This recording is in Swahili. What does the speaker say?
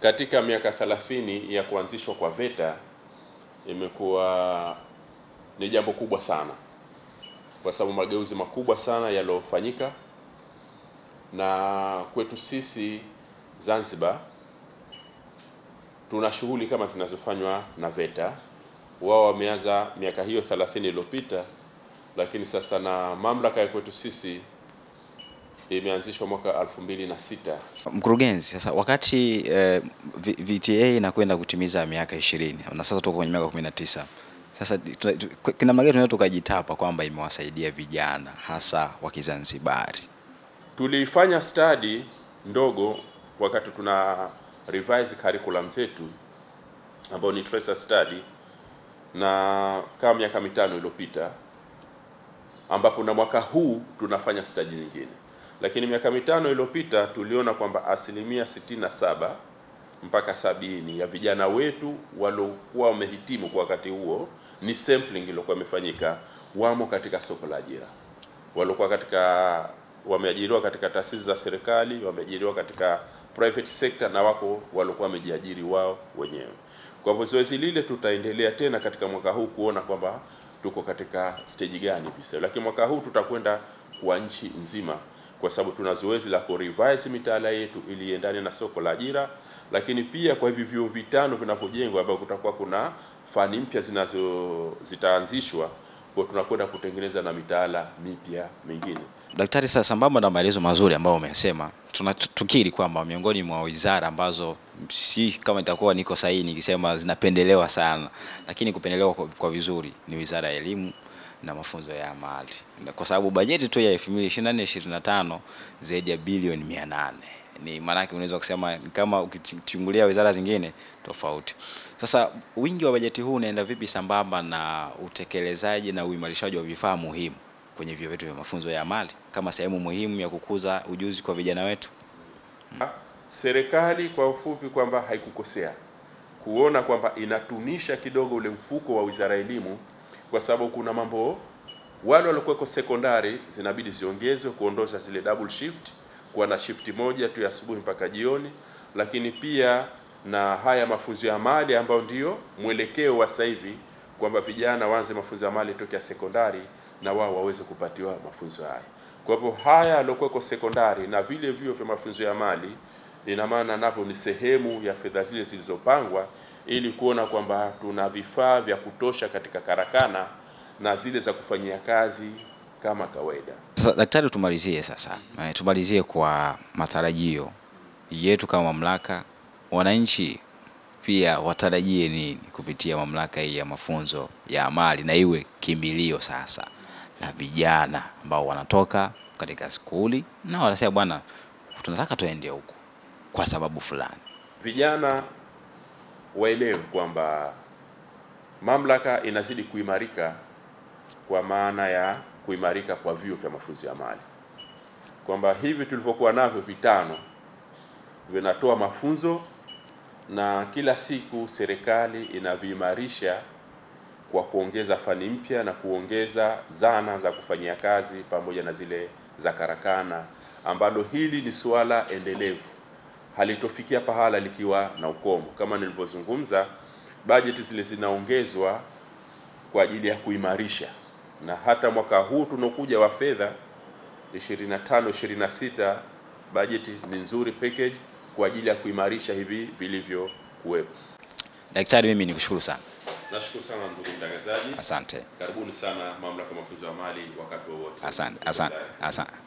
Katika miaka 30 ya kuanzishwa kwa VETA imekuwa ni jambo kubwa sana, kwa sababu mageuzi makubwa sana yaliyofanyika, na kwetu sisi Zanzibar tuna shughuli kama zinazofanywa na VETA. Wao wameanza miaka hiyo 30 iliyopita, lakini sasa na mamlaka ya kwetu sisi imeanzishwa mwaka 2006. Mkurugenzi, sasa wakati VTA inakwenda kutimiza miaka 20 na sasa tuko kwenye miaka 19, sasa kina magari tunaweza tukajitapa kwamba imewasaidia vijana hasa wa Kizanzibari. Tulifanya study ndogo wakati tuna revise curriculum zetu ambao ni tracer study, na kama miaka 5 iliyopita, ambapo na mwaka huu tunafanya study nyingine. Lakini miaka 5 iliyopita tuliona kwamba asilimia 67 mpaka 70 ya vijana wetu waliokuwa wamehitimu kwa wakati huo, ni sampling iliyokuwa imefanyika, wamo katika soko la ajira. Waliokuwa wameajiriwa katika taasisi za serikali, wameajiriwa katika private sector, na wako waliokuwa wamejiajiri wao wenyewe. Kwa hivyo zoezi lile tutaendelea tena katika mwaka huu kuona kwamba tuko katika stage gani visa. Lakini mwaka huu tutakwenda kwa nchi nzima, kwa sababu tuna zoezi la kurevise mitaala yetu ili iendane na soko la ajira. Lakini pia kwa hivi vyuo vitano vinavyojengwa, ambao kutakuwa kuna fani mpya zitaanzishwa, kwa tunakwenda kutengeneza na mitaala mipya mingine. Daktari, sasa sambamba na maelezo mazuri ambayo umesema, tunatukiri kwamba miongoni mwa wizara ambazo, si kama itakuwa niko sahihi nikisema zinapendelewa sana, lakini kupendelewa kwa vizuri, ni Wizara ya Elimu na Mafunzo ya Amali, kwa sababu bajeti tu ya 2024-2025 zaidi ya bilioni 800. Ni maana yake unaweza kusema kama ukichungulia wizara zingine tofauti. Sasa wingi wa bajeti huu unaenda vipi sambamba na utekelezaji na uimarishaji wa vifaa muhimu kwenye vyuo vyetu vya mafunzo ya amali kama sehemu muhimu ya kukuza ujuzi kwa vijana wetu? Serikali kwa ufupi kwamba haikukosea kuona kwamba inatunisha kidogo ule mfuko wa Wizara ya Elimu, kwa sababu kuna mambo wale waliokuwa sekondari zinabidi ziongezwe, kuondosha zile double shift, kuwa na shift moja tu ya asubuhi mpaka jioni. Lakini pia na haya mafunzo ya amali ambayo ndio mwelekeo wa sasa hivi, kwamba vijana waanze mafunzo ya amali tokea sekondari na wao waweze kupatiwa mafunzo haya. Kwa hivyo haya yaliokuwa sekondari na vile vyuo vya mafunzo ya amali, ina maana napo ni sehemu ya fedha zile zilizopangwa, ili kuona kwamba tuna vifaa vya kutosha katika karakana na zile za kufanyia kazi kama kawaida. Sasa daktari, tumalizie kwa matarajio yetu kama mamlaka. Wananchi pia watarajie nini kupitia mamlaka hii ya mafunzo ya amali, na iwe kimbilio sasa na vijana ambao wanatoka katika skuli na wanasema bwana, tunataka tuende huko kwa sababu fulani? Vijana waelewe kwamba mamlaka inazidi kuimarika, kwa maana ya kuimarika kwa vyuo vya mafunzo ya amali, kwamba hivi tulivyokuwa navyo vitano vinatoa mafunzo, na kila siku serikali inaviimarisha kwa kuongeza fani mpya na kuongeza zana za kufanyia kazi pamoja na zile za karakana, ambalo hili ni suala endelevu, halitofikia pahala likiwa na ukomo. Kama nilivyozungumza, bajeti zile zinaongezwa kwa ajili ya kuimarisha, na hata mwaka huu tunokuja wa fedha 25-26 bajeti ni nzuri package kwa ajili ya kuimarisha hivi vilivyo kuwepo. Daktari, mimi nikushukuru sana. Nashukuru sana ndugu mtangazaji. Asante. Karibuni sana mamlaka ya mafunzo ya amali wakati wowote. Asante.